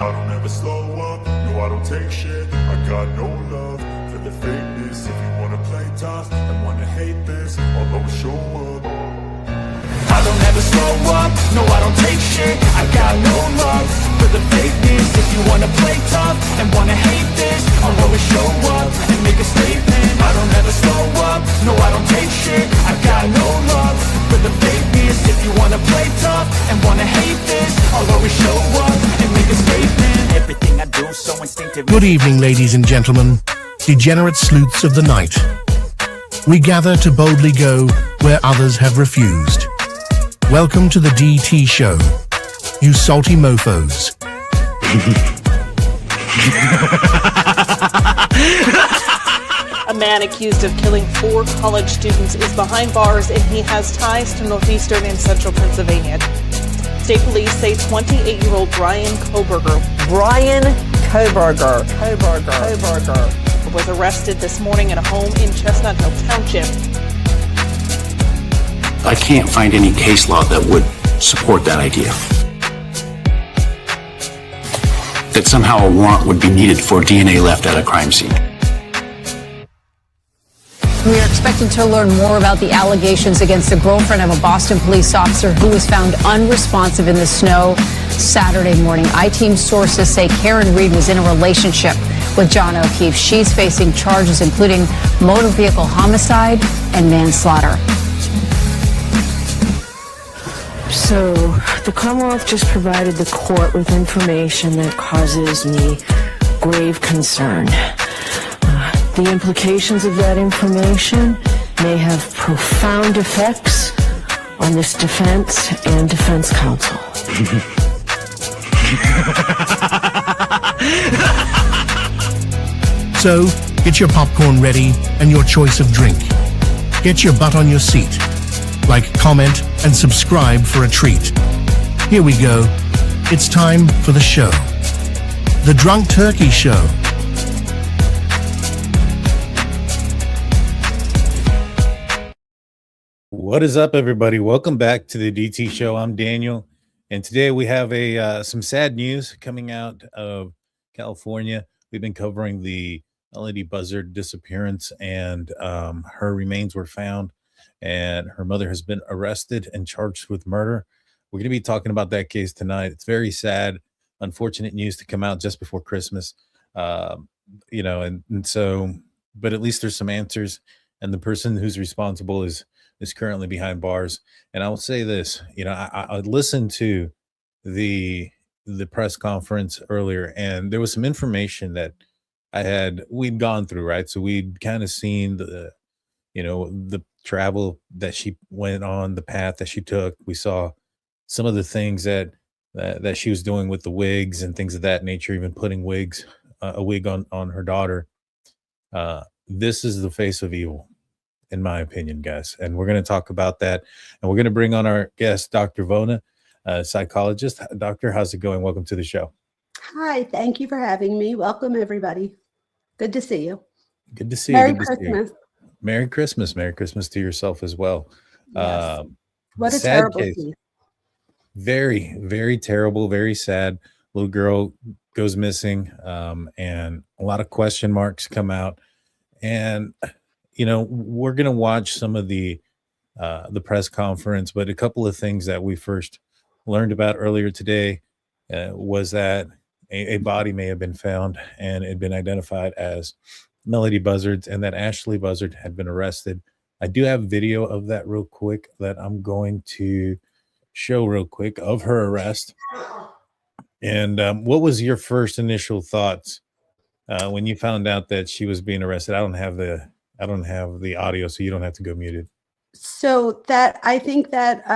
I don't ever slow up, no I don't take shit. I got no love for the fakeness. If you wanna play tough and wanna hate this, I'll always show up. I don't ever slow up, no I don't take shit. I got no love for the fakeness. If you wanna play tough and wanna hate this, I'll always show up and make a statement. I don't ever slow up, no I don't take shit. I got no love for the fakeness. If you wanna play tough and wanna hate this, I'll always show up and make a statement. Everything I do so instinctive. Good evening, ladies and gentlemen, degenerate sleuths of the night. We gather to boldly go where others have refused. Welcome to the DT show, you salty mofos. A man accused of killing 4 college students is behind bars, and he has ties to northeastern and central Pennsylvania. State police say 28-year-old Bryan Kohberger was arrested this morning at a home in Chestnut Hill Township. I can't find any case law that would support that idea. That somehow a warrant would be needed for DNA left at a crime scene. We are expecting to learn more about the allegations against the girlfriend of a Boston police officer who was found unresponsive in the snow Saturday morning. I-Team sources say Karen Reed was in a relationship with John O'Keefe. She's facing charges including motor vehicle homicide and manslaughter. So, the Commonwealth just provided the court with information that causes me grave concern. The implications of that information may have profound effects on this defense and defense counsel. So, get your popcorn ready and your choice of drink. Get your butt on your seat. Like, comment, and subscribe for a treat. Here we go. It's time for the show. The Drunk Turkey Show. What is up, everybody? Welcome back to the DT Show. I'm Daniel, and today we have some sad news coming out of California. We've been covering the lady Buzzard disappearance, and her remains were found, and her mother has been arrested and charged with murder. We're going to be talking about that case tonight. It's very sad, unfortunate news to come out just before Christmas, and so, but at least there's some answers, and the person who's responsible is currently behind bars. And I will say this, I listened to the press conference earlier, and there was some information that we'd gone through, right? So we'd kind of seen the travel that she went on, the path that she took. We saw some of the things that she was doing with the wigs and things of that nature, even putting a wig on her daughter. This is the face of evil, in my opinion, guys. And we're going to talk about that. And we're going to bring on our guest, Dr. Vona, psychologist. Doctor, how's it going? Welcome to the show. Hi, thank you for having me. Welcome, everybody. Good to see you. Good to see you. Merry Christmas. Merry Christmas. Merry Christmas to yourself as well. Yes. What a terrible case. Very, very terrible, very sad. Little girl goes missing, and a lot of question marks come out. And we're going to watch some of the press conference, but a couple of things that we first learned about earlier today was that a body may have been found, and it had been identified as Melody Buzzard's, and that Ashlee Buzzard had been arrested. I do have video of that real quick that I'm going to show real quick of her arrest. And what was your first initial thoughts when you found out that she was being arrested? I don't have the audio, so you don't have to go muted. So I think that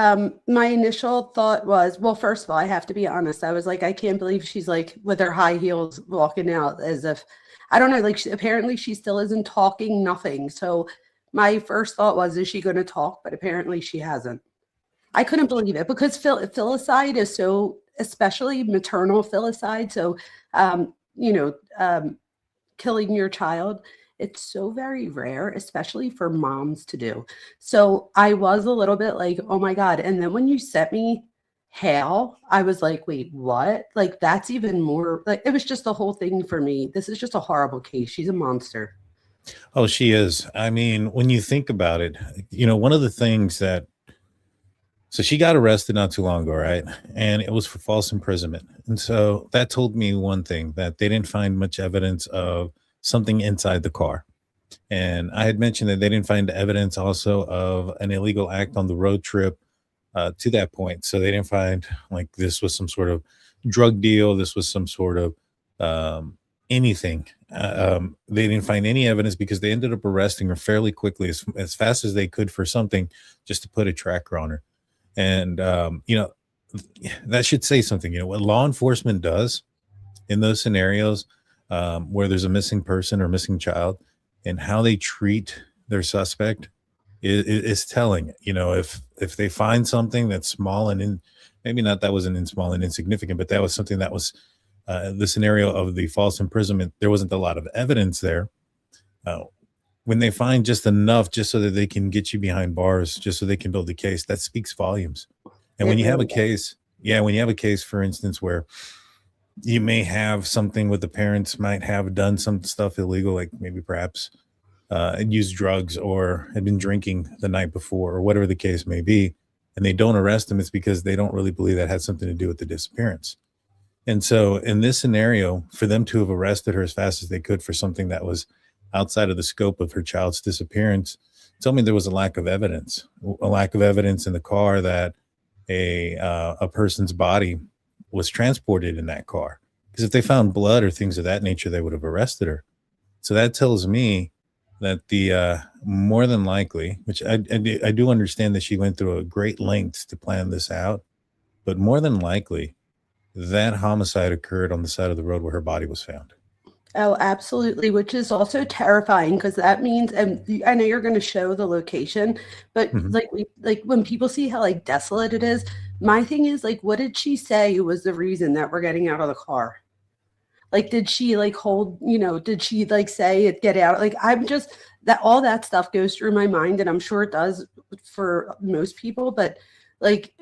my initial thought was, well, first of all, I have to be honest. I was like, I can't believe she's like with her high heels walking out, as if, I don't know, like apparently she still isn't talking, nothing. So my first thought was, is she going to talk? But apparently she hasn't. I couldn't believe it, because filicide is so, especially maternal filicide. So, killing your child, it's so very rare, especially for moms to do. So I was a little bit like, oh my God. And then when you sent me how, I was like, wait, what? Like, that's even more, like, it was just the whole thing for me. This is just a horrible case. She's a monster. Oh, she is. I mean, when you think about it, one of the things that, so she got arrested not too long ago, right? And it was for false imprisonment. And so that told me one thing, that they didn't find much evidence of something inside the car. And I had mentioned that they didn't find evidence also of an illegal act on the road trip to that point. So they didn't find like this was some sort of drug deal. This was some sort of anything. They didn't find any evidence because they ended up arresting her fairly quickly, as fast as they could, for something just to put a tracker on her. And, that should say something. What law enforcement does in those scenarios where there's a missing person or missing child, and how they treat their suspect is telling. If they find something that's small and maybe not that wasn't in small and insignificant, but that was something that was the scenario of the false imprisonment, there wasn't a lot of evidence there. When they find just enough, just so that they can get you behind bars, just so they can build a case, that speaks volumes. And when you have a case, for instance, where you may have something with the parents might have done some stuff illegal, like maybe perhaps used drugs or had been drinking the night before, or whatever the case may be, and they don't arrest them, it's because they don't really believe that had something to do with the disappearance. And so in this scenario, for them to have arrested her as fast as they could for something that was outside of the scope of her child's disappearance, told me there was a lack of evidence in the car, that a person's body was transported in that car. Because if they found blood or things of that nature, they would have arrested her. So that tells me that the more than likely, which I do understand that she went through a great lengths to plan this out, but more than likely that homicide occurred on the side of the road where her body was found. Oh, absolutely, which is also terrifying, because that means, and I know you're going to show the location, but like when people see how like desolate it is, my thing is like, what did she say was the reason that we're getting out of the car? Like, did she like hold, did she like say get out? Like, I'm just, that all that stuff goes through my mind, and I'm sure it does for most people, but like,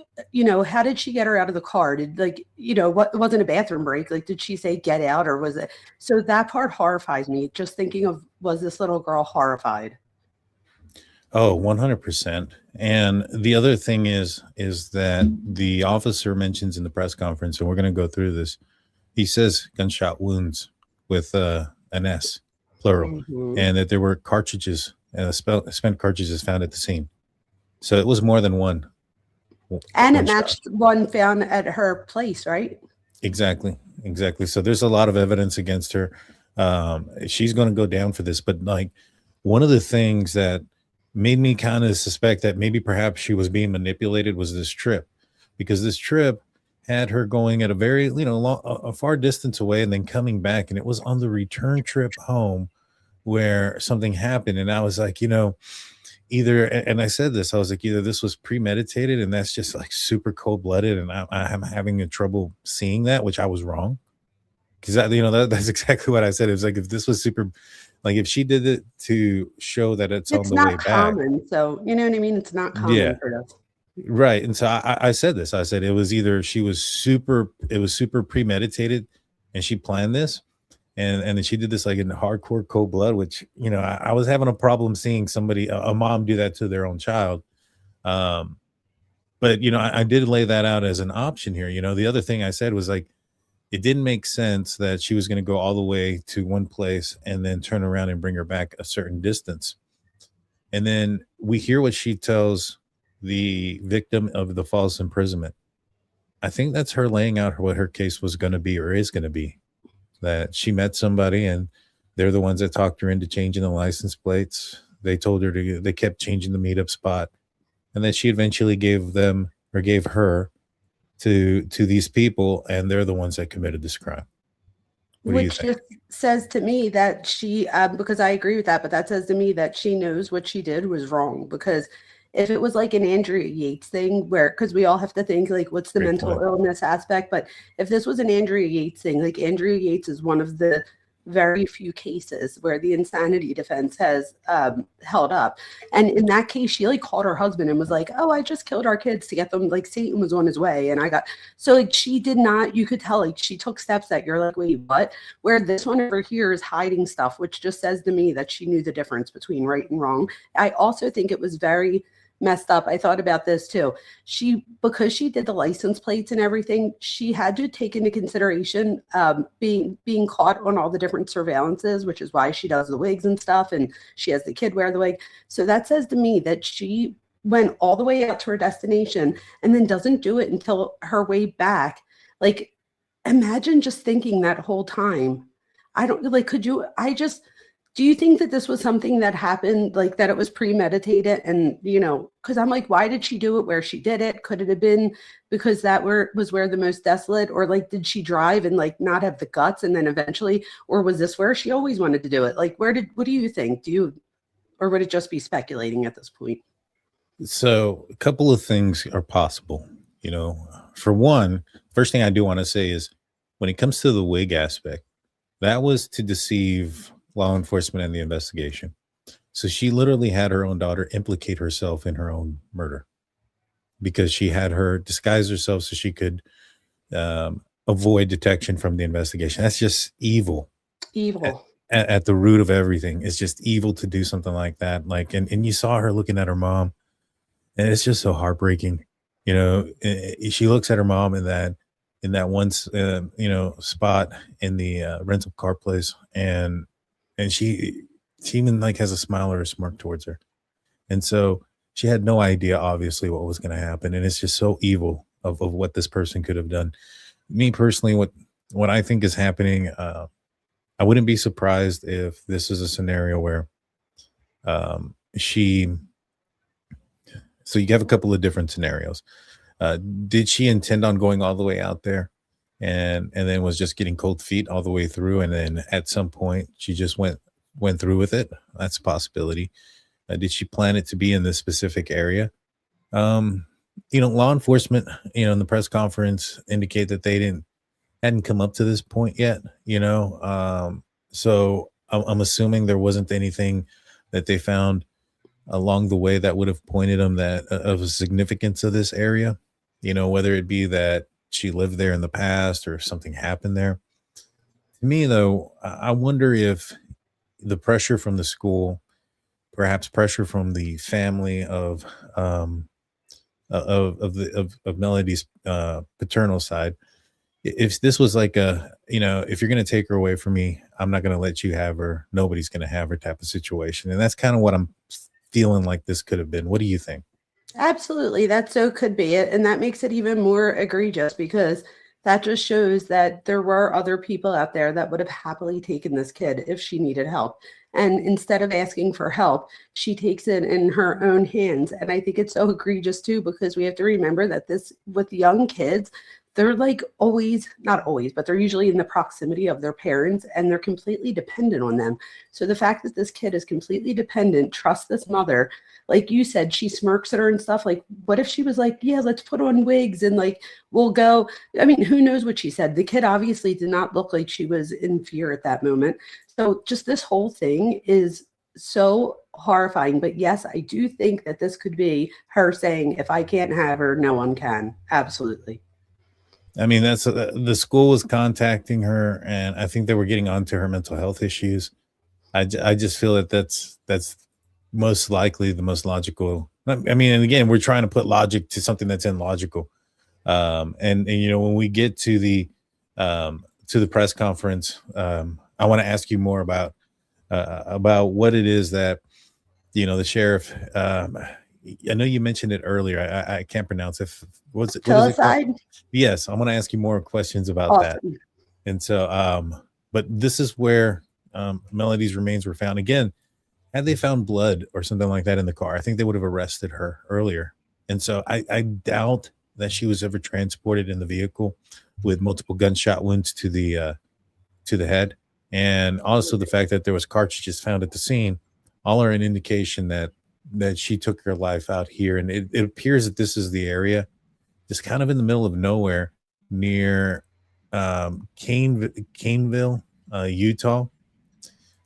how did she get her out of the car? Did what, it wasn't a bathroom break. Like, did she say get out, or was it? So that part horrifies me. Just thinking of, was this little girl horrified? Oh, 100%. And the other thing is that the officer mentions in the press conference, and we're going to go through this, he says gunshot wounds with an S, plural, and that there were cartridges, spent cartridges found at the scene. So it was more than one. And it matched one found at her place, right? Exactly. So there's a lot of evidence against her. She's going to go down for this. But like, one of the things that made me kind of suspect that maybe perhaps she was being manipulated was this trip, because this trip had her going at a very, a far distance away and then coming back. And it was on the return trip home where something happened. And I was like, either, and I said this, I was like, either this was premeditated and that's just like super cold-blooded, and I'm having a trouble seeing that, which I was wrong, because that's exactly what I said. It was like, if this was super, like if she did it to show that it's on the way back. It's not common, so you know what I mean. It's not common for us, right? And so I said this. I said it was either it was super premeditated, and she planned this. And then she did this like in hardcore cold blood, which, I was having a problem seeing somebody, a mom, do that to their own child. But, I did lay that out as an option here. The other thing I said was like, it didn't make sense that she was going to go all the way to one place and then turn around and bring her back a certain distance. And then we hear what she tells the victim of the false imprisonment. I think that's her laying out what her case was going to be, or is going to be. That she met somebody and they're the ones that talked her into changing the license plates. They told her they kept changing the meetup spot, and that she eventually gave her to these people, and they're the ones that committed this crime. Which just says to me that she, because I agree with that, but that says to me that she knows what she did was wrong. Because if it was like an Andrea Yates thing, because we all have to think like, what's the mental illness aspect? But if this was an Andrea Yates thing, like Andrea Yates is one of the very few cases where the insanity defense has held up. And in that case, she like called her husband and was like, oh, I just killed our kids to get them, like Satan was on his way. And I got, so like she did not, you could tell like she took steps that you're like, wait, what? Where this one over here is hiding stuff, which just says to me that she knew the difference between right and wrong. I also think it was very messed up. I thought about this too. Because she did the license plates and everything, she had to take into consideration being caught on all the different surveillances, which is why she does the wigs and stuff, and she has the kid wear the wig. So that says to me that she went all the way out to her destination and then doesn't do it until her way back. Like, imagine just thinking that whole time. I don't like, do you think that this was something that happened, like that it was premeditated? And, you know, because I'm like, why did she do it where she did it? Could it have been because that was where the most desolate, or like, did she drive and like not have the guts and then eventually, or was this where she always wanted to do it? Like, what do you think? Or would it just be speculating at this point? So a couple of things are possible. You know, for one, first thing I do want to say is when it comes to the wig aspect, that was to deceive law enforcement and the investigation. So she literally had her own daughter implicate herself in her own murder because she had her disguise herself so she could avoid detection from the investigation. That's just evil. Evil. At the root of everything. It's just evil to do something like that. Like, and you saw her looking at her mom, and it's just so heartbreaking. You know, she looks at her mom in that one, spot in the rental car place, and she even like has a smile or a smirk towards her. And so she had no idea, obviously, what was going to happen. And it's just so evil of what this person could have done. Me personally, what I think is happening, I wouldn't be surprised if this is a scenario where so you have a couple of different scenarios. Did she intend on going all the way out there and then was just getting cold feet all the way through, and then at some point she just went through with it? That's a possibility. Did she plan it to be in this specific area? Law enforcement, in the press conference indicate that they hadn't come up to this point yet, so I'm assuming there wasn't anything that they found along the way that would have pointed them that of the significance of this area, whether it be that she lived there in the past or if something happened there. To me, though, I wonder if the pressure from the school, perhaps pressure from the family of Melody's paternal side, if this was like if you're going to take her away from me, I'm not going to let you have her. Nobody's going to have her type of situation. And that's kind of what I'm feeling like this could have been. What do you think? Absolutely. That so could be it. And that makes it even more egregious because that just shows that there were other people out there that would have happily taken this kid if she needed help. And instead of asking for help, she takes it in her own hands. And I think it's so egregious too, because we have to remember that this with young kids, they're like not always, but they're usually in the proximity of their parents and they're completely dependent on them. So the fact that this kid is completely dependent, trusts this mother, like you said, she smirks at her and stuff. Like, what if she was like, yeah, let's put on wigs and like, we'll go. I mean, who knows what she said? The kid obviously did not look like she was in fear at that moment. So just this whole thing is so horrifying. But yes, I do think that this could be her saying, if I can't have her, no one can. Absolutely. I mean, that's the school was contacting her, and I think they were getting onto her mental health issues. I just feel that that's most likely the most logical. I mean, and again, we're trying to put logic to something that's illogical. And when we get to the press conference, I want to ask you more about what it is that the sheriff. I know you mentioned it earlier. I can't pronounce it. What's it? Filicide? Yes, I'm going to ask you more questions about that. And so, but this is where Melody's remains were found. Again, had they found blood or something like that in the car, I think they would have arrested her earlier. And so I doubt that she was ever transported in the vehicle with multiple gunshot wounds to the head. And also the fact that there was cartridges found at the scene, all are an indication that she took her life out here. And it appears that this is the area, just kind of in the middle of nowhere near Caneville, Utah.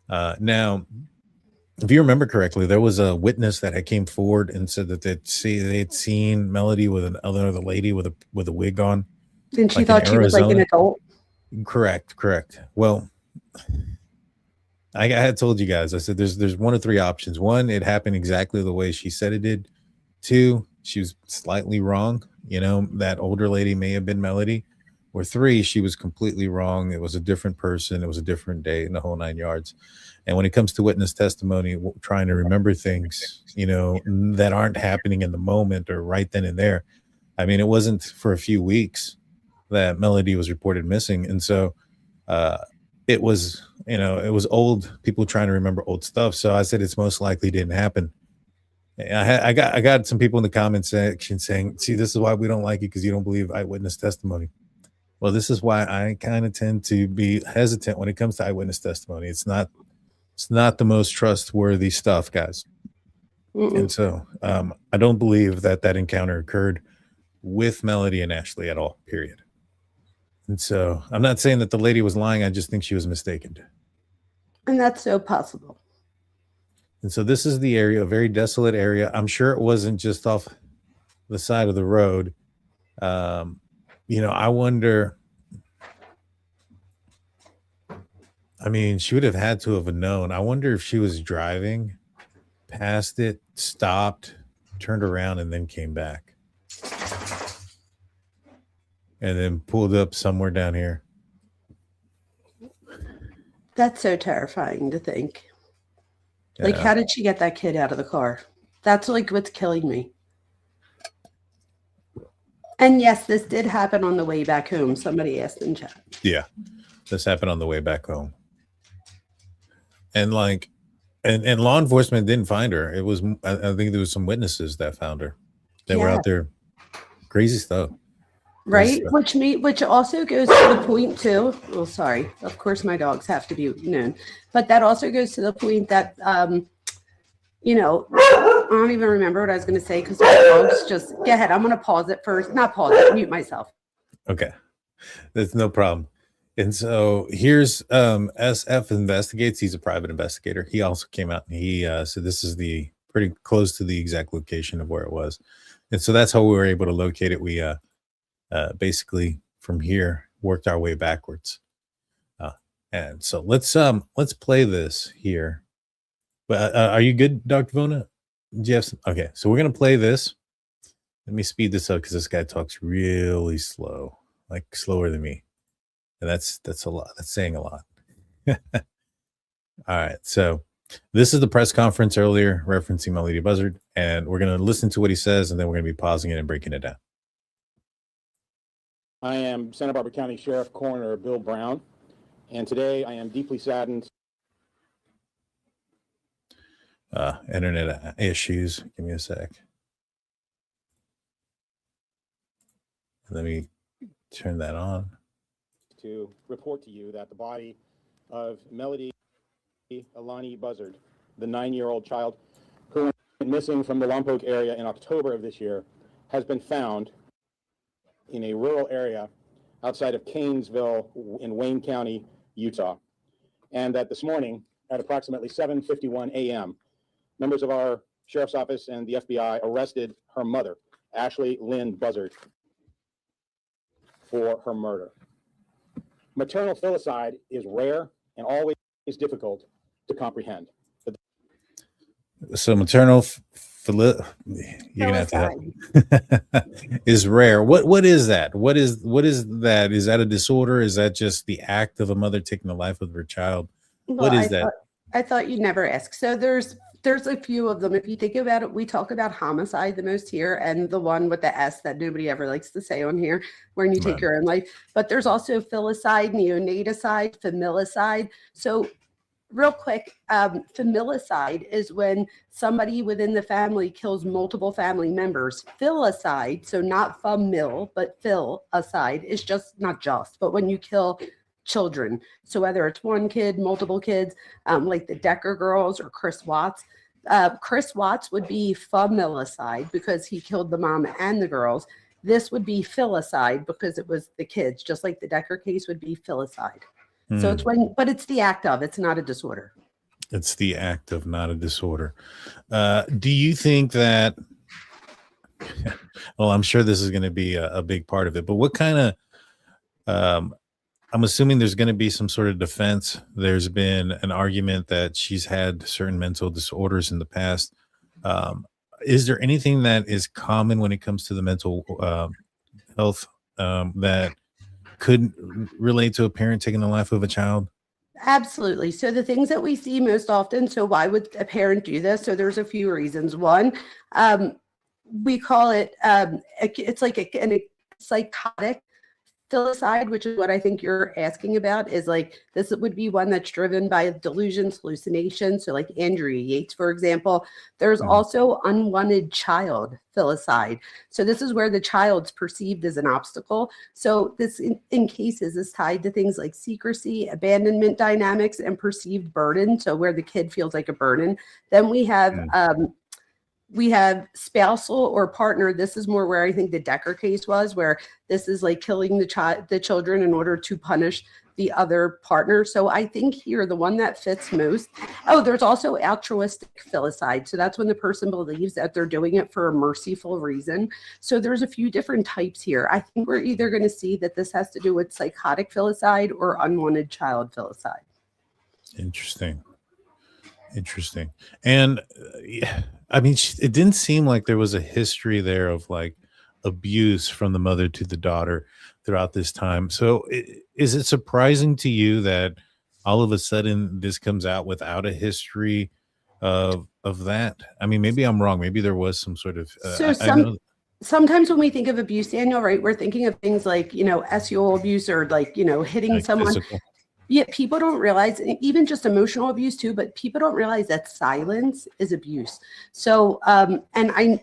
Now, if you remember correctly, there was a witness that had came forward and said that they'd seen Melody with another lady with a wig on. And she like in thought she was like an Arizona. adult. Correct. Well, I had told you guys, I said there's one of three options. One, it happened exactly the way she said it did. Two, she was slightly wrong. You know, that older lady may have been Melody. Or three, she was completely wrong. It was a different person. It was a different day in the whole 9 yards. And when it comes to witness testimony, trying to remember things, you know, that aren't happening in the moment or right then and there. I mean, it wasn't for a few weeks that Melody was reported missing. And so it was, you know, it was old people trying to remember old stuff. So I said it's most likely didn't happen. I got some people in the comment section saying, see, this is why we don't like you, because you don't believe eyewitness testimony. Well, this is why I kind of tend to be hesitant when it comes to eyewitness testimony. It's not the most trustworthy stuff, guys. And so I don't believe that encounter occurred with Melody and Ashlee at all, period. And so I'm not saying that the lady was lying. I just think she was mistaken. And that's so possible. And so this is the area, a very desolate area. I'm sure it wasn't just off the side of the road. You know, I wonder, I mean, she would have had to have known. I wonder if she was driving past it, stopped, turned around, and then came back. And then pulled up somewhere down here. That's so terrifying to think. Like, Yeah. how did she get that kid out of the car? That's like what's killing me. And yes, this did happen on the way back home. Somebody asked in chat. Yeah, this happened on the way back home. And like, and law enforcement didn't find her. It was, I think there was some witnesses that found her. They were out there. Crazy stuff. Right, which also goes to the point too. Oh, sorry. Of course, my dogs have to be known, but that also goes to the point that, you know, I don't even remember what I was going to say because my dogs just go ahead. I'm going to pause it first. Not pause it. Mute myself. Okay, that's no problem. And so here's SF Investigates. He's a private investigator. He also came out and he said this is the pretty close to the exact location of where it was. And so that's how we were able to locate it. We basically from here worked our way backwards. And so let's play this here. But are you good, Dr. Vona? Jeff? Okay, so we're gonna play this. Let me speed this up because this guy talks really slow, like slower than me. And that's a lot. That's saying a lot. All right. So this is the press conference earlier referencing Melody Buzzard. And we're going to listen to what he says, and then we're going to be pausing it and breaking it down. I am Santa Barbara County Sheriff Coroner Bill Brown. And today I am deeply saddened. Internet issues. Give me a sec. Let me turn that on. To report to you that the body of Melody Alani Buzzard, the 9-year-old child who went missing from the Lompoc area in October of this year, has been found in a rural area outside of Canesville in Wayne County, Utah. And that this morning at approximately 7:51 a.m., members of our sheriff's office and the FBI arrested her mother, Ashlee Lynn Buzzard, for her murder. Maternal filicide is rare and always difficult to comprehend. So maternal you're gonna have to help. Is rare. What is that? What is that? Is that a disorder? Is that just the act of a mother taking the life of her child? What is that? I thought you'd never ask. So there's a few of them. If you think about it, we talk about homicide the most here, and the one with the S that nobody ever likes to say on here, when you take your own life. But there's also filicide, neonaticide, familicide. So real quick, familicide is when somebody within the family kills multiple family members. Filicide, so not famil, but filicide is just, not just, but when you kill children. So whether it's one kid, multiple kids, like the Decker girls or Chris Watts. Chris Watts would be familicide because he killed the mom and the girls. This would be filicide because it was the kids, just like the Decker case would be filicide. So it's when, but it's the act of, it's not a disorder. It's the act of, not a disorder. Do you think that, well, I'm sure this is going to be a big part of it, but what kind of, I'm assuming there's going to be some sort of defense. There's been an argument that she's had certain mental disorders in the past. Is there anything that is common when it comes to the mental health that could relate to a parent taking the life of a child? Absolutely. So the things that we see most often, so why would a parent do this? So there's a few reasons. One, we call it, it's like a psychotic filicide, which is what I think you're asking about, is like, this would be one that's driven by delusions, hallucinations. So like Andrea Yates, for example. There's also unwanted child filicide. So this is where the child's perceived as an obstacle. So this in cases is tied to things like secrecy, abandonment dynamics, and perceived burden. So where the kid feels like a burden. Then we have spousal or partner. This is more where I think the Decker case was, where this is like killing the children in order to punish the other partner. So I think here, the one that fits most. Oh, there's also altruistic filicide. So that's when the person believes that they're doing it for a merciful reason. So there's a few different types here. I think we're either going to see that this has to do with psychotic filicide or unwanted child filicide. Interesting. And I mean, it didn't seem like there was a history there of like abuse from the mother to the daughter throughout this time. So is it surprising to you that all of a sudden this comes out without a history of that? I mean, maybe I'm wrong. Maybe there was some sort of sometimes when we think of abuse, Daniel, right, we're thinking of things like, SEO abuse, or like, hitting like someone. Physical. Yeah, people don't realize, even just emotional abuse too, but people don't realize that silence is abuse. So, and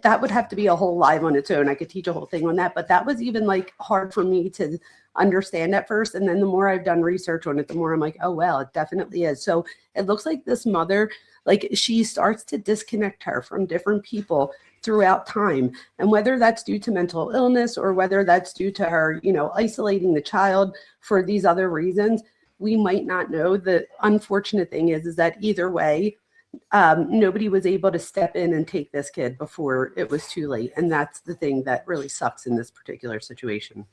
that would have to be a whole live on its own. I could teach a whole thing on that, but that was even like hard for me to understand at first. And then the more I've done research on it, the more I'm like, oh, well, it definitely is. So it looks like this mother, like she starts to disconnect her from different people throughout time. And whether that's due to mental illness or whether that's due to her, isolating the child for these other reasons, we might not know. The unfortunate thing is that either way, nobody was able to step in and take this kid before it was too late. And that's the thing that really sucks in this particular situation.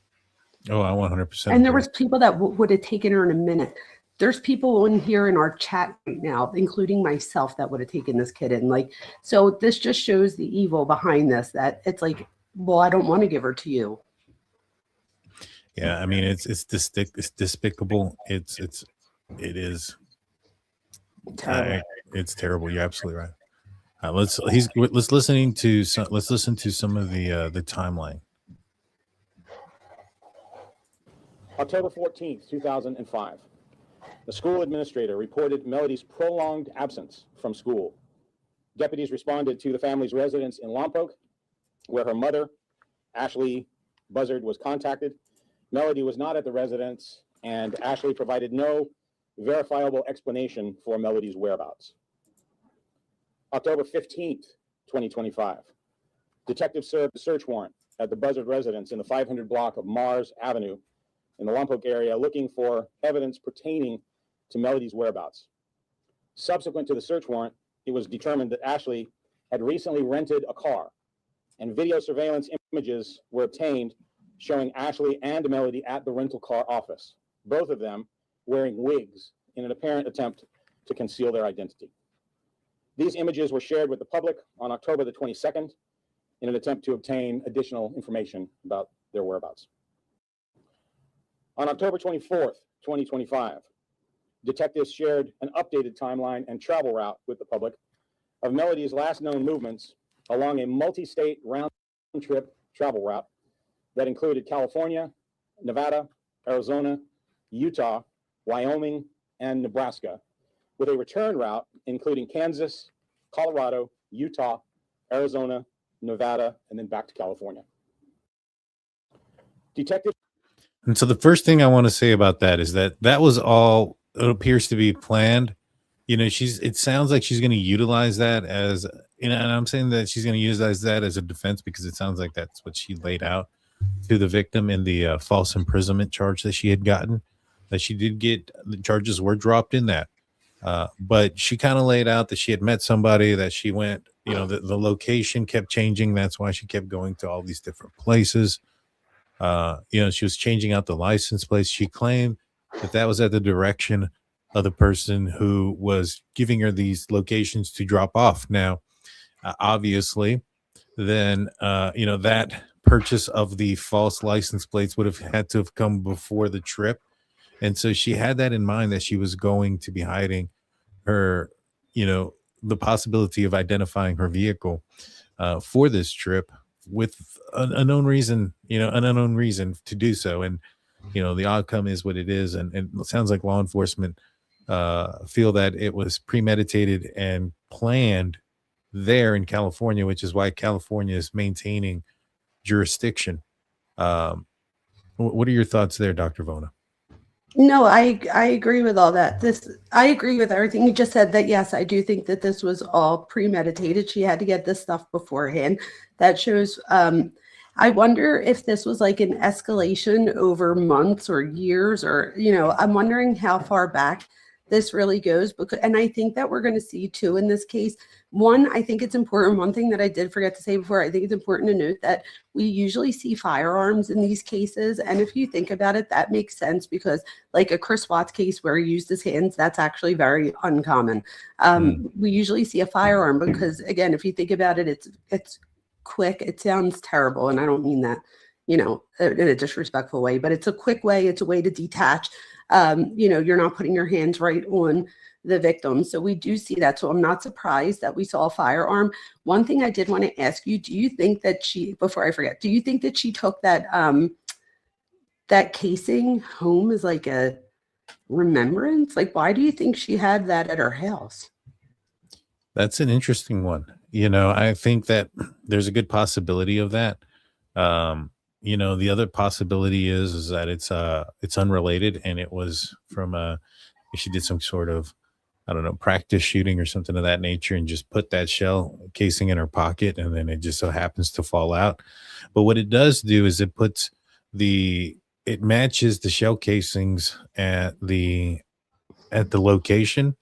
Oh, I 100%. And there was people that would have taken her in a minute. There's people in here in our chat right now, including myself, that would have taken this kid in. Like, so this just shows the evil behind this, that it's like, well, I don't want to give her to you. Yeah, I mean, it's despicable. It is. It's terrible. You're absolutely right. Let's listen to some of the timeline. October 14th, 2005. The school administrator reported Melody's prolonged absence from school. Deputies responded to the family's residence in Lompoc, where her mother, Ashlee Buzzard, was contacted. Melody was not at the residence, and Ashlee provided no verifiable explanation for Melody's whereabouts. October 15th, 2025. Detectives served a search warrant at the Buzzard residence in the 500 block of Mars Avenue in the Lompoc area, looking for evidence pertaining to Melody's whereabouts. Subsequent to the search warrant, it was determined that Ashlee had recently rented a car, and video surveillance images were obtained showing Ashlee and Melody at the rental car office, both of them wearing wigs in an apparent attempt to conceal their identity. These images were shared with the public on October the 22nd in an attempt to obtain additional information about their whereabouts. On October 24th, 2025, detectives shared an updated timeline and travel route with the public of Melody's last known movements along a multi-state round-trip travel route that included California, Nevada, Arizona, Utah, Wyoming, and Nebraska, with a return route including Kansas, Colorado, Utah, Arizona, Nevada, and then back to California. And so the first thing I want to say about that is that was all, it appears to be planned. It sounds like she's going to utilize that as, and I'm saying that she's going to utilize that as a defense because it sounds like that's what she laid out to the victim in the false imprisonment charge that she had gotten, that she did get. The charges were dropped in that. But she kind of laid out that she had met somebody, that she went, the location kept changing. That's why she kept going to all these different places. She was changing out the license plates. She claimed that was at the direction of the person who was giving her these locations to drop off. Now, obviously, then, that purchase of the false license plates would have had to have come before the trip. And so she had that in mind, that she was going to be hiding her, the possibility of identifying her vehicle for this trip with an unknown reason, an unknown reason to do so. And, the outcome is what it is. And it sounds like law enforcement feel that it was premeditated and planned there in California, which is why California is maintaining jurisdiction. What are your thoughts there, Dr. Vona? No, I agree with all that. I agree with everything you just said. That yes, I do think that this was all premeditated. She had to get this stuff beforehand. That shows. I wonder if this was like an escalation over months or years, or I'm wondering how far back this really goes. And I think that we're going to see too in this case. One, I think it's important. One thing that I did forget to say before, I think it's important to note that we usually see firearms in these cases. And if you think about it, that makes sense, because like a Chris Watts case where he used his hands, that's actually very uncommon. We usually see a firearm because, again, if you think about it, it's quick. It sounds terrible, and I don't mean that, in a disrespectful way, but it's a quick way. It's a way to detach. You're not putting your hands right on the victim. So we do see that. So I'm not surprised that we saw a firearm. One thing I did want to ask you, do you think that before I forget, do you think that she took that casing home as like a remembrance? Like, why do you think she had that at her house? That's an interesting one. I think that there's a good possibility of that. The other possibility is that it's unrelated, and it was from she did some sort of, I don't know, practice shooting or something of that nature, and just put that shell casing in her pocket, and then it just so happens to fall out. But what it does do is it matches the shell casings at the location,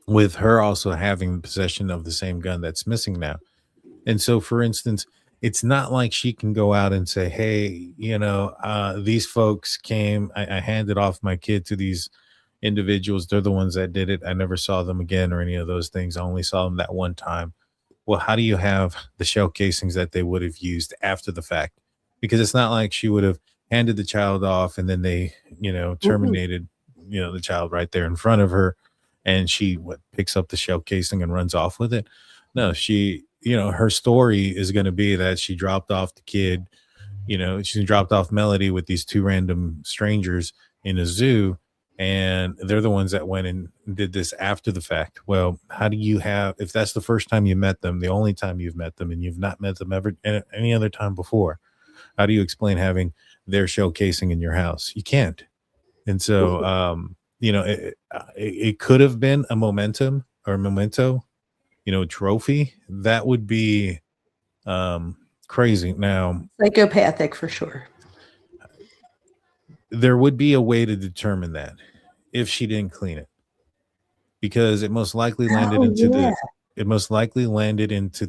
with her also having possession of the same gun that's missing now. And so, for instance, it's not like she can go out and say, hey, these folks came, I handed off my kid to these individuals. They're the ones that did it. I never saw them again, or any of those things. I only saw them that one time. Well, how do you have the shell casings that they would have used after the fact? Because it's not like she would have handed the child off and then they, terminated, the child right there in front of her, and she picks up the shell casing and runs off with it. No, she, her story is going to be that she dropped off the kid, she dropped off Melody with these two random strangers in a zoo, and they're the ones that went and did this after the fact. Well, how do you if that's the first time you met them, the only time you've met them, and you've not met them ever any other time before, how do you explain having their shell casing in your house? You can't. And so, it could have been a memento, trophy. That would be crazy. Now, psychopathic for sure. There would be a way to determine that if she didn't clean it, because it most likely landed into the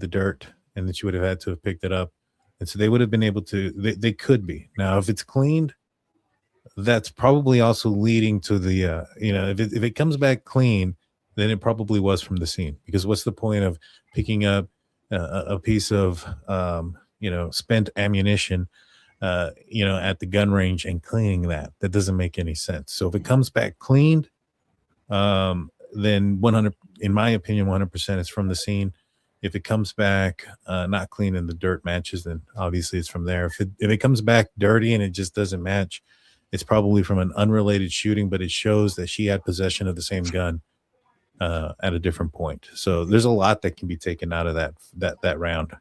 dirt, and that she would have had to have picked it up. And so they would have been able to, they could be. Now, if it's cleaned, that's probably also leading to the, if it comes back clean, then it probably was from the scene, because what's the point of picking up a piece of, spent ammunition, at the gun range and cleaning that? That doesn't make any sense. So if it comes back cleaned, then 100, in my opinion, 100% is from the scene. If it comes back not clean and the dirt matches, then obviously it's from there. If it comes back dirty and it just doesn't match, it's probably from an unrelated shooting, but it shows that she had possession of the same gun at a different point. So there's a lot that can be taken out of that round.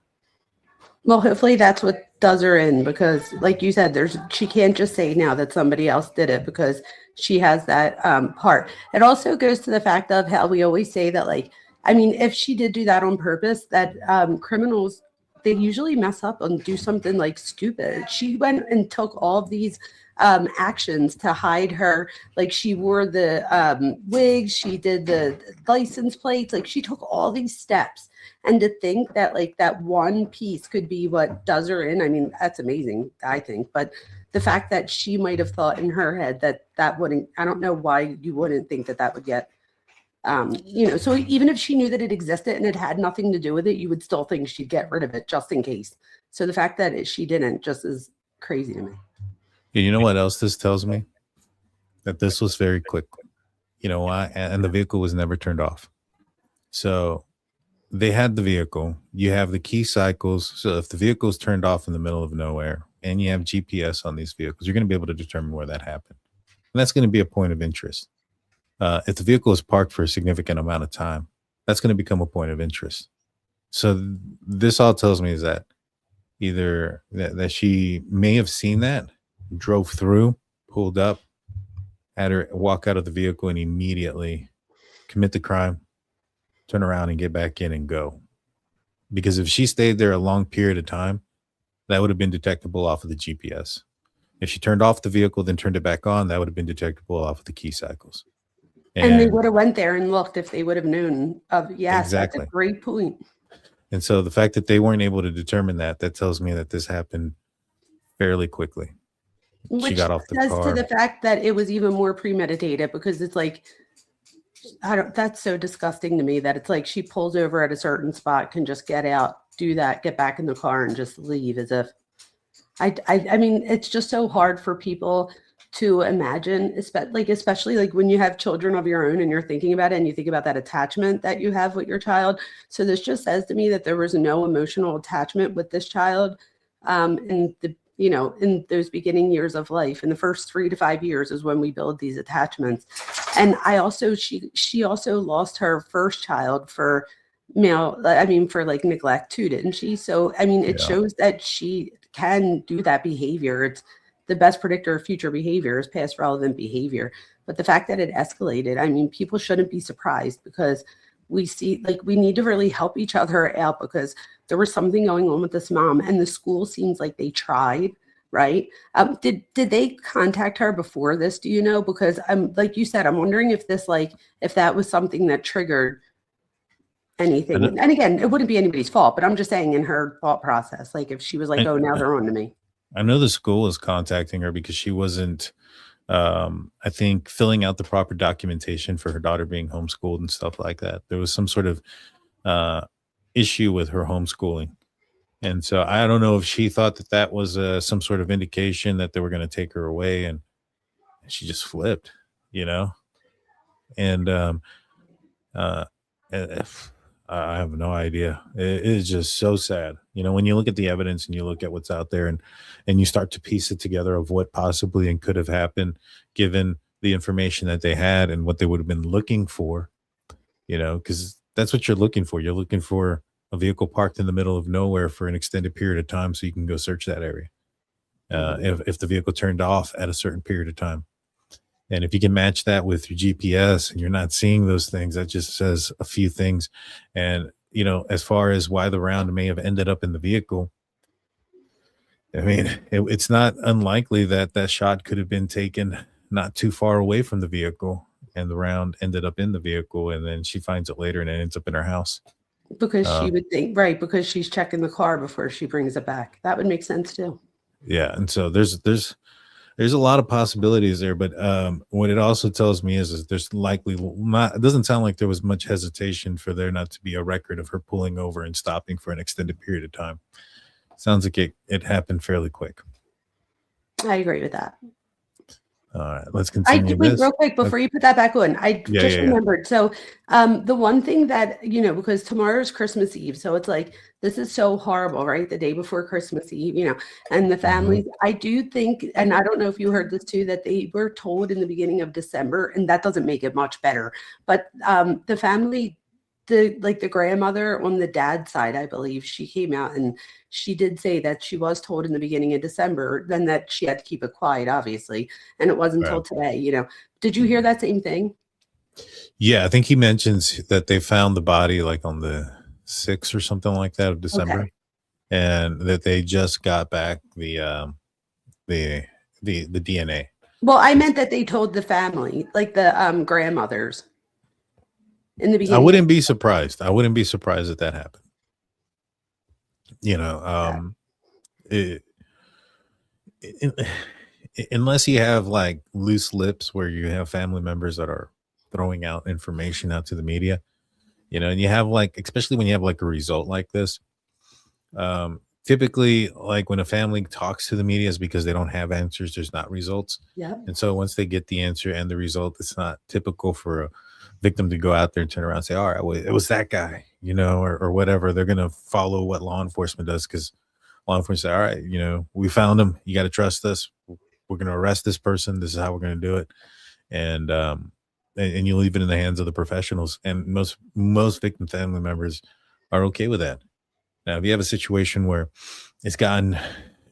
Well, hopefully that's what does her in, because like you said, she can't just say now that somebody else did it, because she has that part. It also goes to the fact of how we always say that, like, I mean, if she did do that on purpose, that criminals, they usually mess up and do something like stupid. She went and took all of these actions to hide her. Like she wore the wig, she did the license plates, like she took all these steps. And to think that like that one piece could be what does her in, I mean, that's amazing, I think. But the fact that she might have thought in her head that that wouldn't, I don't know why you wouldn't think that that would get, so even if she knew that it existed and it had nothing to do with it, you would still think she'd get rid of it just in case. So the fact that she didn't just is crazy to me. Yeah, you know what else this tells me? That this was very quick. You know why? And the vehicle was never turned off. So they had the vehicle. You have the key cycles. So if the vehicle is turned off in the middle of nowhere and you have GPS on these vehicles, you're going to be able to determine where that happened. And that's going to be a point of interest. If the vehicle is parked for a significant amount of time, that's going to become a point of interest. So this all tells me is that either that she may have seen that, drove through, pulled up, had her walk out of the vehicle and immediately commit the crime, turn around and get back in and go. Because if she stayed there a long period of time, that would have been detectable off of the GPS. If she turned off the vehicle, then turned it back on, that would have been detectable off of the key cycles. And they would have went there and looked if they would have known of, yes, exactly. That's a great point. And so the fact that they weren't able to determine that tells me that this happened fairly quickly. Which she got off the car. To the fact that it was even more premeditated, because it's like, that's so disgusting to me that it's like she pulls over at a certain spot, can just get out, do that, get back in the car and just leave as if I mean, it's just so hard for people to imagine, especially like when you have children of your own and you're thinking about it and you think about that attachment that you have with your child. So this just says to me that there was no emotional attachment with this child in the, in those beginning years of life. In the first 3 to 5 years is when we build these attachments. And she also lost her first child for like neglect too, didn't she? So, I mean, it shows that she can do that behavior. It's the best predictor of future behavior is past relevant behavior. But the fact that it escalated, I mean, people shouldn't be surprised, because we see, like, we need to really help each other out, because there was something going on with this mom, and the school seems like they tried, right? Did they contact her before this? Do you know? Because like you said, I'm wondering if if that was something that triggered anything. And again, it wouldn't be anybody's fault, but I'm just saying in her thought process, like if she was like, oh, now they're on to me. I know the school is contacting her because she wasn't, I think, filling out the proper documentation for her daughter being homeschooled and stuff like that. There was some sort of issue with her homeschooling. And so I don't know if she thought that was some sort of indication that they were going to take her away, and she just flipped, and I have no idea. It is just so sad. When you look at the evidence and you look at what's out there and you start to piece it together of what possibly and could have happened given the information that they had and what they would have been looking for, because that's what you're looking for. You're looking for a vehicle parked in the middle of nowhere for an extended period of time so you can go search that area. If the vehicle turned off at a certain period of time. And if you can match that with your GPS and you're not seeing those things, that just says a few things. And, as far as why the round may have ended up in the vehicle, I mean, it's not unlikely that shot could have been taken not too far away from the vehicle and the round ended up in the vehicle. And then she finds it later and it ends up in her house. Because she would think, right, because she's checking the car before she brings it back. That would make sense too. Yeah. And so there's a lot of possibilities there, but what it also tells me is there's likely not, it doesn't sound like there was much hesitation for there not to be a record of her pulling over and stopping for an extended period of time. Sounds like it happened fairly quick. I agree with that. All right, let's continue. Wait, real quick before you put that back on, I just remembered. So the one thing that, because tomorrow's Christmas Eve, so it's like, this is so horrible, right? The day before Christmas Eve, and the families, I do think, and I don't know if you heard this too, that they were told in the beginning of December, and that doesn't make it much better, but the family, the grandmother on the dad's side, I believe, she came out and she did say that she was told in the beginning of December, then that she had to keep it quiet, obviously. And it wasn't until today, Did you hear that same thing? Yeah, I think he mentions that they found the body like on the 6th or something like that of December. Okay. And that they just got back the the DNA. Well, I meant that they told the family, like the grandmothers in the beginning. I wouldn't be surprised. I wouldn't be surprised if that happened. You know, unless you have like loose lips where you have family members that are throwing out information out to the media, you know, and you have like, especially when you have like a result like this, typically like when a family talks to the media is because they don't have answers, there's not results. Yeah. And so once they get the answer and the result, it's not typical for a victim to go out there and turn around and say, all right, well, it was that guy, you know, or whatever. They're going to follow what law enforcement does, because law enforcement say, all right, you know, we found him. You got to trust us. We're going to arrest this person. This is how we're going to do it. And you leave it in the hands of the professionals. And most victim family members are okay with that. Now, if you have a situation where it's gotten,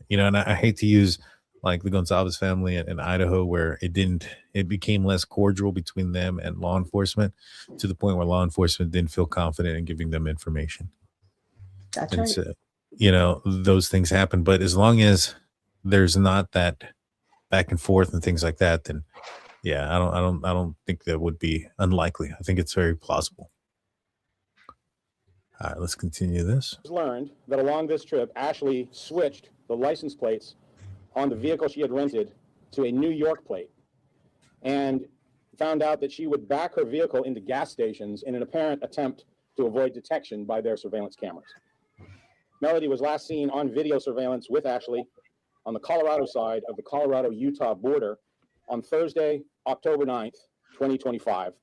you know, and I hate to use like the Gonzalez family in Idaho, where it became less cordial between them and law enforcement, to the point where law enforcement didn't feel confident in giving them information. That's and right. So, you know, those things happen. But as long as there's not that back and forth and things like that, then yeah, I don't think that would be unlikely. I think it's very plausible. All right, let's continue this. Learned that along this trip, Ashlee switched the license plates on the vehicle she had rented to a New York plate, and found out that she would back her vehicle into gas stations in an apparent attempt to avoid detection by their surveillance cameras. Melody was last seen on video surveillance with Ashlee on the Colorado side of the Colorado-Utah border on Thursday, October 9th, 2025.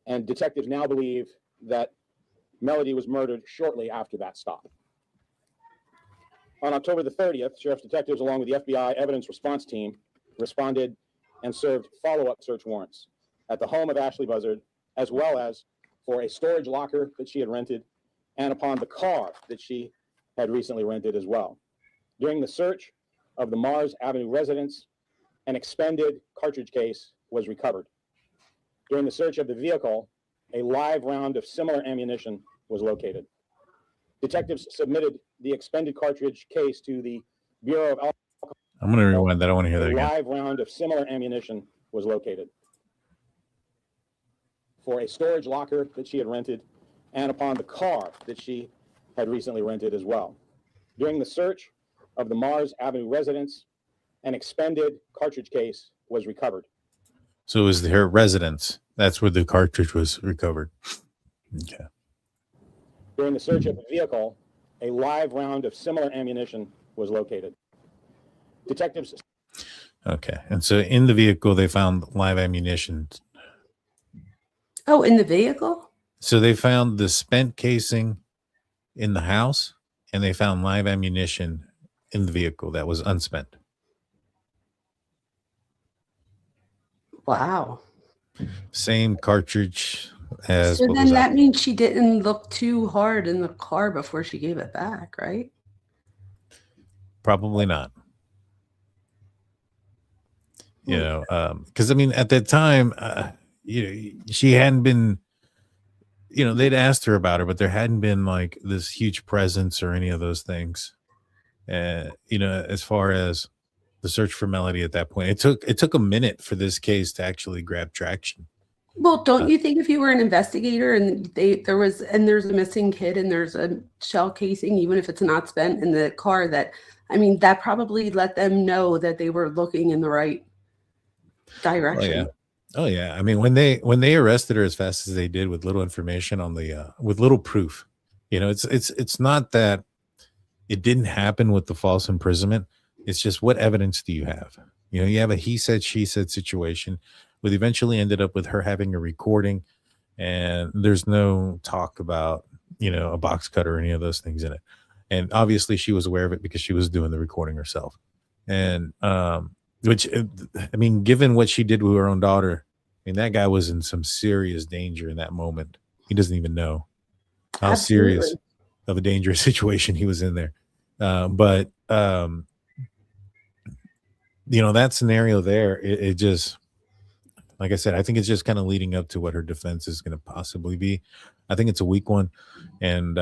And detectives now believe that Melody was murdered shortly after that stop. On October the 30th, sheriff's detectives, along with the FBI evidence response team, responded and served follow-up search warrants at the home of Ashlee Buzzard, as well as for a storage locker that she had rented, and upon the car that she had recently rented as well. During the search of the Mars Avenue residence, an expended cartridge case was recovered. During the search of the vehicle, a live round of similar ammunition was located. Detectives submitted the expended cartridge case to the Bureau of Alcohol. I'm going to rewind that. I want to hear that A again. live round of similar ammunition was located for a storage locker that she had rented, and upon the car that she had recently rented as well. During the search of the Mars Avenue residence, an expended cartridge case was recovered. So it was her residence. That's where the cartridge was recovered. Okay. During the search of the vehicle, a live round of similar ammunition was located. Detectives. Okay. And so in the vehicle, they found live ammunition. Oh, in the vehicle? So they found the spent casing in the house, and they found live ammunition in the vehicle that was unspent. Wow. Same cartridge as. So what then was that means she didn't look too hard in the car before she gave it back, right? Probably not. You know, because I mean, at that time, you know, she hadn't been, you know, they'd asked her about her, but there hadn't been like this huge presence or any of those things. You know, as far as the search for Melody at that point, it took a minute for this case to actually grab traction. Well, don't you think if you were an investigator and there's a missing kid and there's a shell casing, even if it's not spent in the car, that probably let them know that they were looking in the right direction. Oh yeah. I mean, when they arrested her as fast as they did with little information on the with little proof, you know, it's not that it didn't happen with the false imprisonment. It's just, what evidence do you have? You know, you have a he said, she said situation, but eventually ended up with her having a recording, and there's no talk about, you know, a box cutter or any of those things in it. And obviously she was aware of it because she was doing the recording herself. And which, I mean, given what she did with her own daughter, I mean, that guy was in some serious danger in that moment. He doesn't even know how serious of a dangerous situation he was in there. But you know, that scenario there, it just, like I said, I think it's just kind of leading up to what her defense is going to possibly be. I think it's a weak one. And,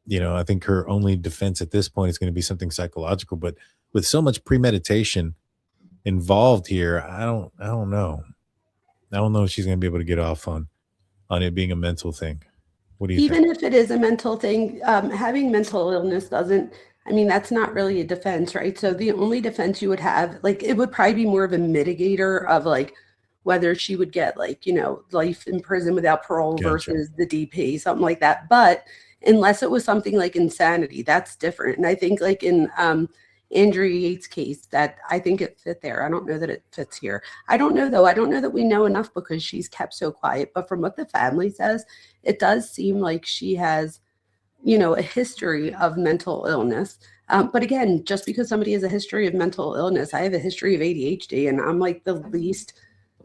you know, I think her only defense at this point is going to be something psychological. But with so much premeditation involved here, I don't know. I don't know if she's going to be able to get off on it being a mental thing. What do you Even think? if it is a mental thing, having mental illness doesn't, I mean, that's not really a defense, right? So the only defense you would have, like, it would probably be more of a mitigator of like whether she would get like, life in prison without parole Gotcha. versus the DP, something like that. But unless it was something like insanity, that's different. And I think like in Andrea Yates' case, that I think it fit there. I don't know that it fits here. I don't know though. I don't know that we know enough because she's kept so quiet. But from what the family says, it does seem like she has, a history of mental illness. But again, just because somebody has a history of mental illness, I have a history of ADHD, and I'm like the least.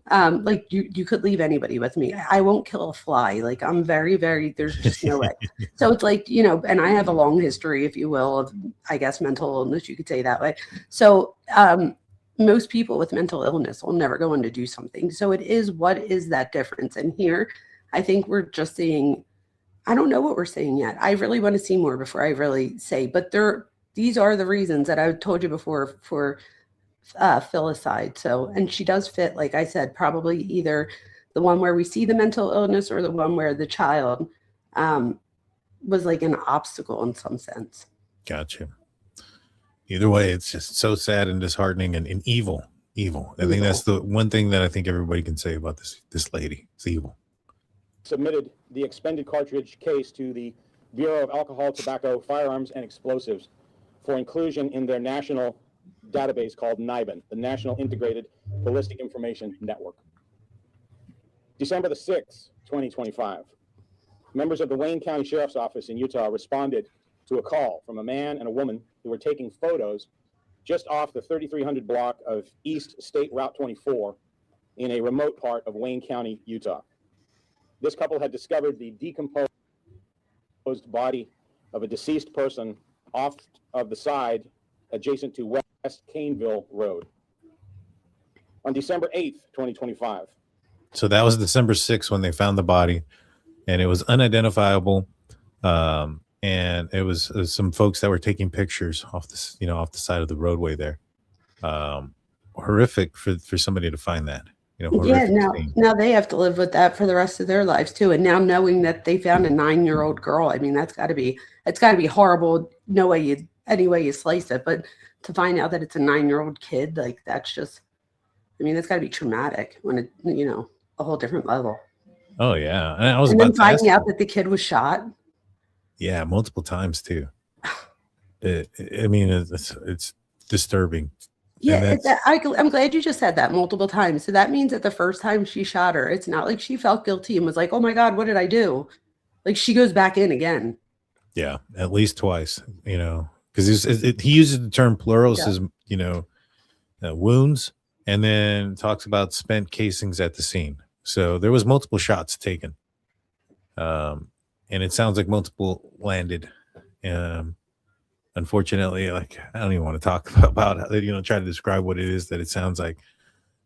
Like you could leave anybody with me. I won't kill a fly. Like I'm very, very. There's just no way. So it's like, and I have a long history, if you will, of, I guess, mental illness. You could say that way. So most people with mental illness will never go on to do something. So it is, what is that difference? And here, I think we're just seeing. I don't know what we're seeing yet. I really want to see more before I really say. But these are the reasons that I told you before for filicide. So, and she does fit, like I said, probably either the one where we see the mental illness or the one where the child was like an obstacle in some sense. Gotcha. Either way, it's just so sad and disheartening and evil. I think that's the one thing that I think everybody can say about this lady. It's evil. Submitted the expended cartridge case to the Bureau of Alcohol, Tobacco, Firearms, and Explosives for inclusion in their national database called NIBIN, the National Integrated Ballistic Information Network. December the 6th, 2025, members of the Wayne County Sheriff's Office in Utah responded to a call from a man and a woman who were taking photos just off the 3300 block of East State Route 24 in a remote part of Wayne County, Utah. This couple had discovered the decomposed body of a deceased person off of the side adjacent to West Caneville Road. On December 8th, 2025. So that was December 6th when they found the body, and it was unidentifiable. And it was some folks that were taking pictures off this, off the side of the roadway there. Horrific for somebody to find that. Yeah, now they have to live with that for the rest of their lives too. And now knowing that they found a 9-year-old girl, I mean, it's got to be horrible. Any way you slice it, but to find out that it's a 9-year-old kid, like that's just, I mean, that's got to be traumatic when it, a whole different level. Oh yeah, and I was and about then finding out that the kid was shot. Yeah, multiple times too. I mean, it's disturbing. Yeah, I'm glad you just said that multiple times. So that means that the first time she shot her, it's not like she felt guilty and was like, "Oh my God, what did I do?" Like she goes back in again. Yeah, at least twice. Because he uses the term plurals as wounds, and then talks about spent casings at the scene. So there was multiple shots taken, and it sounds like multiple landed. Unfortunately, like I don't even want to talk about try to describe what it is that it sounds like.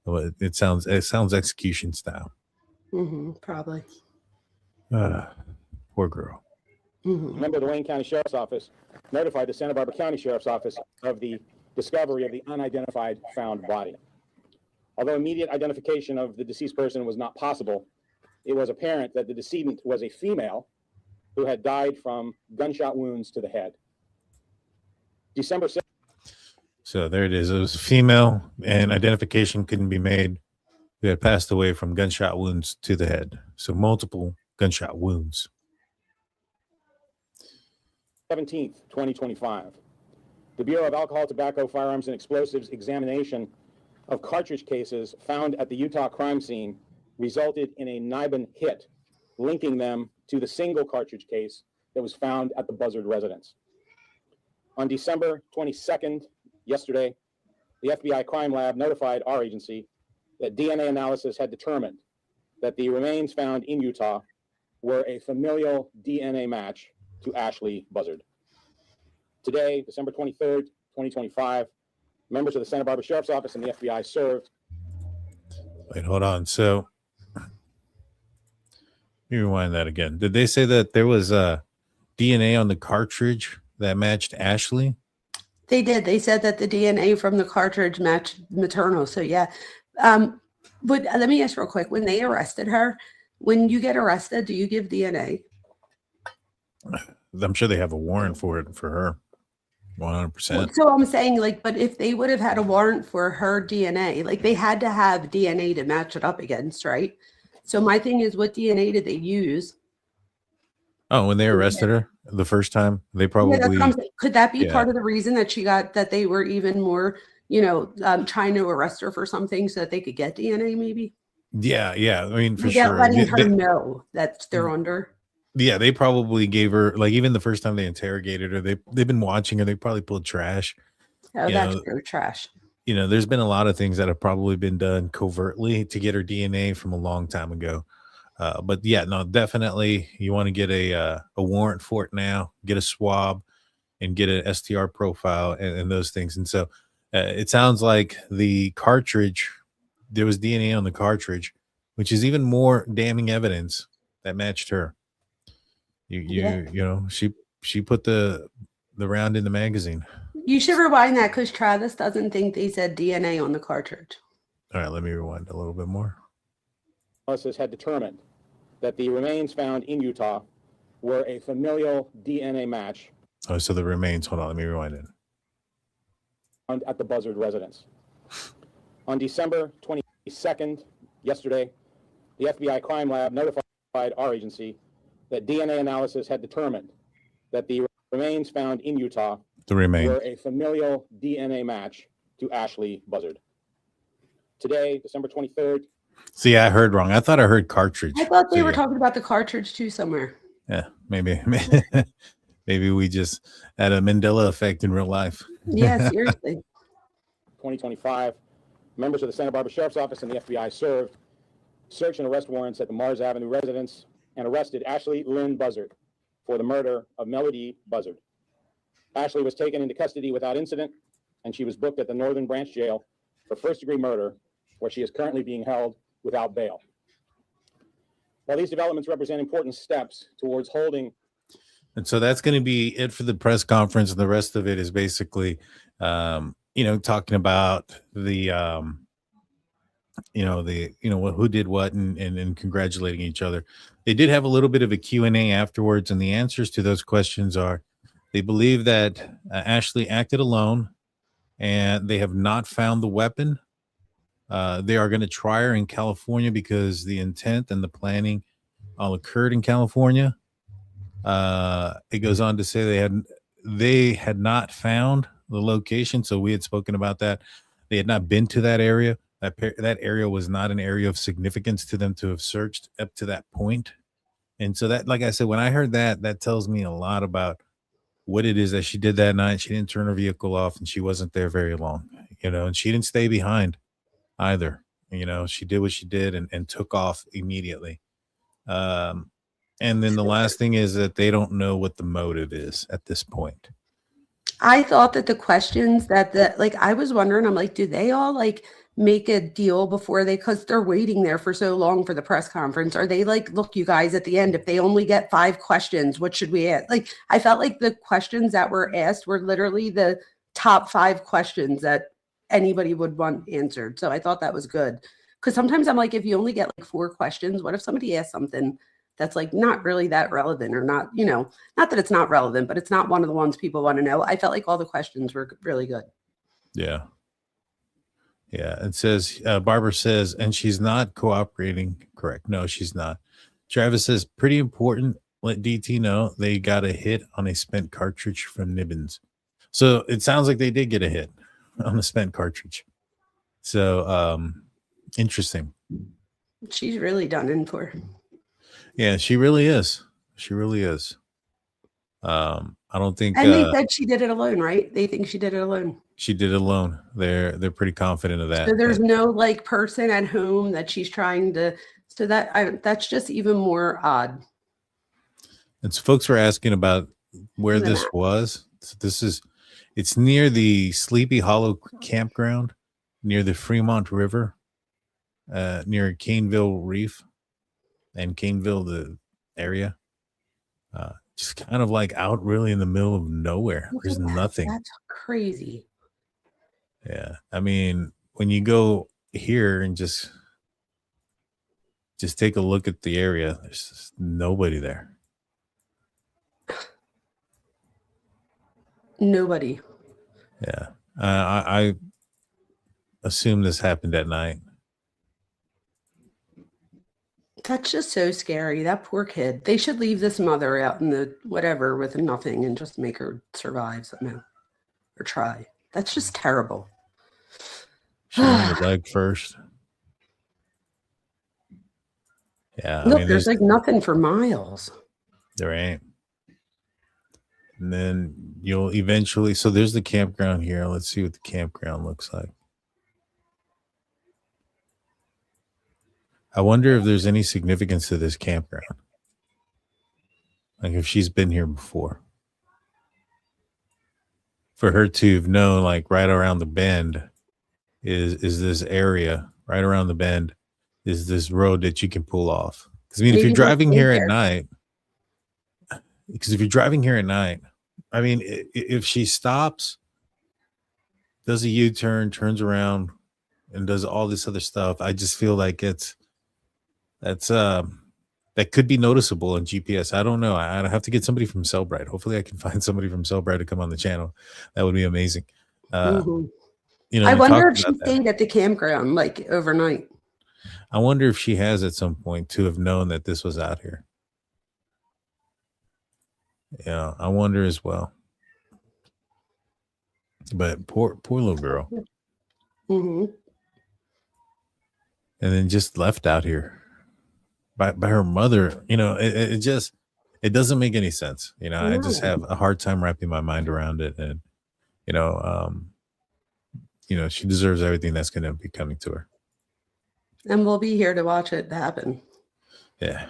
It sounds execution style. Probably. Poor girl. Member of the Wayne County Sheriff's Office notified the Santa Barbara County Sheriff's Office of the discovery of the unidentified found body. Although immediate identification of the deceased person was not possible, it was apparent that the decedent was a female who had died from gunshot wounds to the head. December 6th. So there it is. It was a female, and identification couldn't be made. Who had passed away from gunshot wounds to the head. So multiple gunshot wounds. 17th, 2025. The Bureau of Alcohol, Tobacco, Firearms, and Explosives examination of cartridge cases found at the Utah crime scene resulted in a NIBIN hit, linking them to the single cartridge case that was found at the Buzzard residence. On December 22nd, yesterday, the FBI Crime Lab notified our agency that DNA analysis had determined that the remains found in Utah were a familial DNA match to Ashlee Buzzard. Today, December 23rd, 2025, members of the Santa Barbara Sheriff's Office and the FBI served. Wait, hold on. So, let me rewind that again. Did they say that there was DNA on the cartridge that matched Ashlee? They did. They said that the DNA from the cartridge matched maternal. So yeah. But let me ask real quick. When they arrested her, when you get arrested, do you give DNA? I'm sure they have a warrant for it for her. 100%. So I'm saying, like, but if they would have had a warrant for her DNA, like they had to have DNA to match it up against, right? So my thing is, what DNA did they use? Oh, when they arrested her the first time, they probably Yeah, that's what I'm saying. Could that be yeah. part of the reason that she got that they were even more, trying to arrest her for something so that they could get DNA? Maybe. Yeah. I mean, for Yeah, sure. letting her know that they're under. Yeah, they probably gave her, like, even the first time they interrogated her, they've been watching her. They probably pulled trash. Oh, that's true. Trash. There's been a lot of things that have probably been done covertly to get her DNA from a long time ago. But yeah, no, definitely you want to get a warrant for it now, get a swab and get an STR profile and those things. And so it sounds like the cartridge, there was DNA on the cartridge, which is even more damning evidence that matched her. She put the round in the magazine. You should rewind that because Travis doesn't think they said DNA on the cartridge. All right, let me rewind a little bit more. Analysis had determined that the remains found in Utah were a familial DNA match. Oh, so the remains, hold on, let me rewind it. At the Buzzard residence. On December 22nd, yesterday, the FBI crime lab notified our agency that DNA analysis had determined that the remains found in Utah were a familial DNA match to Ashlee Buzzard. Today, December 23rd. See, I heard wrong. I thought I heard cartridge. I thought they were talking about the cartridge too somewhere. Yeah, maybe we just had a Mandela effect in real life. Yeah, seriously. 2025, members of the Santa Barbara Sheriff's Office and the FBI served search and arrest warrants at the Mars Avenue residence and arrested Ashlee Lynn Buzzard for the murder of Melody Buzzard. Ashlee was taken into custody without incident, and she was booked at the Northern Branch Jail for first-degree murder, where she is currently being held without bail. While these developments represent important steps towards holding. And so that's going to be it for the press conference. And the rest of it is basically, talking about the, who did what and congratulating each other. They did have a little bit of a Q&A afterwards. And the answers to those questions are, they believe that Ashlee acted alone and they have not found the weapon. They are going to try her in California because the intent and the planning all occurred in California. It goes on to say they had not found the location. So we had spoken about that. They had not been to that area. That area was not an area of significance to them to have searched up to that point. And so that, like I said, when I heard that, that tells me a lot about what it is that she did that night. She didn't turn her vehicle off and she wasn't there very long, and she didn't stay behind either. She did what she did and took off immediately. And then the last thing is that they don't know what the motive is at this point. I thought that the questions I was wondering, I'm like, do they all make a deal before because they're waiting there for so long for the press conference? Are they like, look, you guys, at the end, if they only get 5 questions, what should we ask? I felt like the questions that were asked were literally the top 5 questions that anybody would want answered. So I thought that was good. Because sometimes I'm like, if you only get 4 questions, what if somebody asks something that's not really that relevant or not, not that it's not relevant, but it's not one of the ones people want to know. I felt like all the questions were really good. Yeah. Yeah. It says, Barbara says, and she's not cooperating. Correct. No, she's not. Travis says, pretty important. Let DT know they got a hit on a spent cartridge from Nibbins. So it sounds like they did get a hit on a spent cartridge. So interesting. She's really done in for. Yeah, she really is. She really is. I don't think. And they said she did it alone, right? They think she did it alone. She did it alone. They're pretty confident of that. So there's no person at home that she's trying to. So that's just even more odd. And so folks were asking about where this was. So it's near the Sleepy Hollow campground, near the Fremont River, near Caneville Reef and Caneville, the area. just kind of like out really in the middle of nowhere. Look There's at that. nothing. That's crazy. Yeah. I mean, when you go here and just take a look at the area, there's just nobody there. Nobody. Yeah. I assume this happened at night. That's just so scary. That poor kid. They should leave this mother out in the whatever with nothing and just make her survive somehow or try. That's just terrible. Showing the leg first. Yeah. Look, there's like nothing for miles. There ain't. And then you'll eventually, so there's the campground here. Let's see what the campground looks like. I wonder if there's any significance to this campground. Like if she's been here before. For her to have known, like right around the bend is this area, right around the bend is this road that you can pull off. Because I mean, if you're driving here at night, I mean, if she stops, does a U-turn, turns around, and does all this other stuff, I just feel like that could be noticeable in GPS. I don't know. I'd have to get somebody from Cellbrite. Hopefully, I can find somebody from Cellbrite to come on the channel. That would be amazing. You know, I wonder if she stayed at the campground like overnight. I wonder if she has at some point to have known that this was out here. Yeah, I wonder as well. But poor little girl. Mm-hmm. And then just left out here by her mother. You know, it doesn't make any sense. You know, I just have a hard time wrapping my mind around it. And, you know, she deserves everything that's going to be coming to her. And we'll be here to watch it happen. Yeah.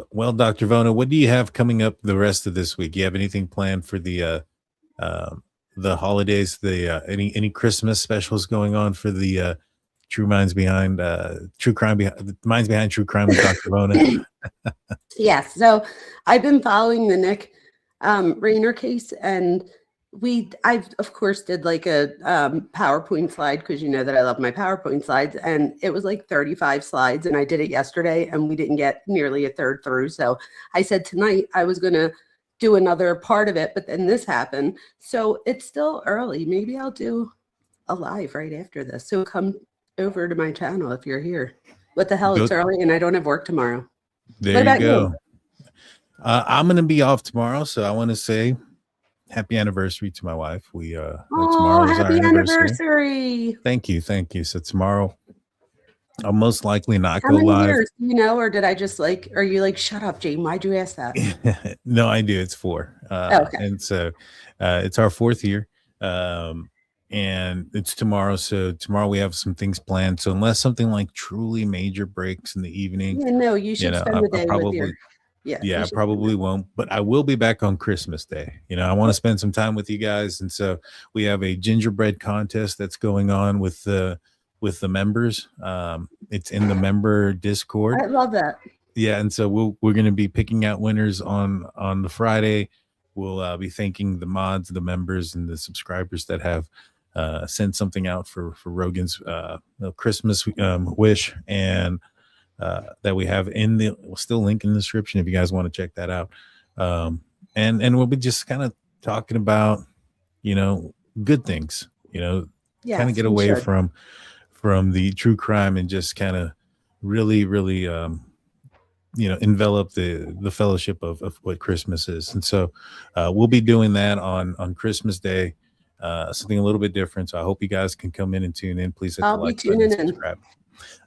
Well, Dr. Vona, what do you have coming up the rest of this week? You have anything planned for the holidays? Any Christmas specials going on for the True Minds Behind True Crime Minds Behind True Crime with Dr. Vona? Yes. So I've been following the Nick Rayner case, and I of course did like a PowerPoint slide because you know that I love my PowerPoint slides, and it was like 35 slides, and I did it yesterday and we didn't get nearly a third through. So I said tonight I was going to do another part of it, but then this happened. So it's still early. Maybe I'll do a live right after this. So come over to my channel if you're here. What the hell? It's early and I don't have work tomorrow. There you go. I'm going to be off tomorrow, so I want to say happy anniversary to my wife. Tomorrow is our anniversary. Thank you. So tomorrow, I'll most likely not go live. Years, you know, or did I just are you like, shut up, Jane? Why'd you ask that? No, I do. It's 4. Okay. And so it's our 4th year. And it's tomorrow. So tomorrow we have some things planned. So unless something like truly major breaks in the evening, you should spend the day with your. Yeah, I probably won't, but I will be back on Christmas Day. You know, I want to spend some time with you guys. And so we have a gingerbread contest that's going on with the members. It's in the member Discord. I love that. Yeah. And so we're going to be picking out winners on the Friday. We'll be thanking the mods, the members, and the subscribers that have sent something out for Rogan's Christmas wish, and that we have we'll still link in the description if you guys want to check that out. And we'll be just kind of talking about, you know, good things, you know, kind of get away from the true crime and just kind of really, you know, envelop the fellowship of what Christmas is. And so we'll be doing that on Christmas Day, something a little bit different. So I hope you guys can come in and tune in. Please hit the like button and subscribe.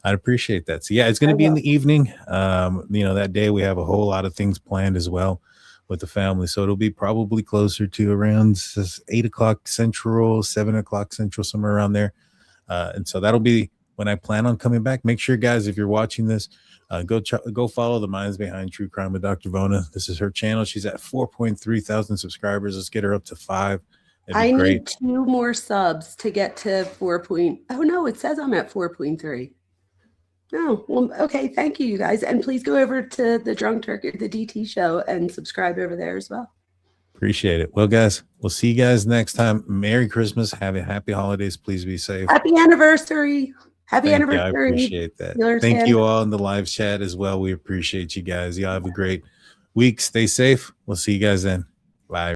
I'd appreciate that. So yeah, it's going to be in the evening. You know, that day we have a whole lot of things planned as well with the family. So it'll be probably closer to around 8 o'clock Central, 7 o'clock Central, somewhere around there. And so that'll be when I plan on coming back. Make sure, guys, if you're watching this, go follow the Minds Behind True Crime with Dr. Vona. This is her channel. She's at 4.3 thousand subscribers. Let's get her up to 5. I need 2 more subs to get to 4. Oh no, it says I'm at 4.3. Oh, well, okay. Thank you, you guys. And please go over to the Drunk Turkey, the DT show, and subscribe over there as well. Appreciate it. Well, guys, we'll see you guys next time. Merry Christmas. Have a happy holidays. Please be safe. Happy anniversary. Happy Thank you. anniversary. I appreciate that. Steelers Thank fan. you all in the live chat as well. We appreciate you guys. Y'all have a great week. Stay safe. We'll see you guys then. Bye.